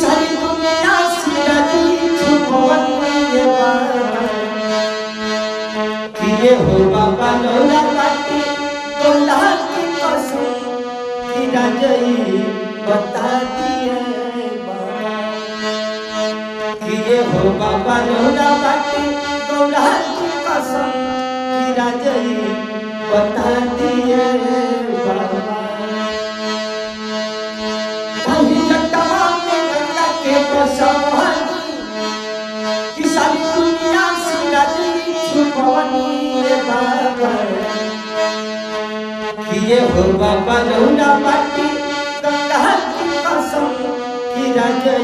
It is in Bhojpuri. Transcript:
सारी दुनिया सिराजी छुपवनी बाबा किए हो बाबा लोला बाटी तोला की कसम की राजई बता दिए बाबा किए हो बाबा लोला बाटी तोला की कसम की राजई बता दिए बाबा कि सारी दुनिया सिराजी छुपवनी बाबा किए हो बाबा लोला बाटी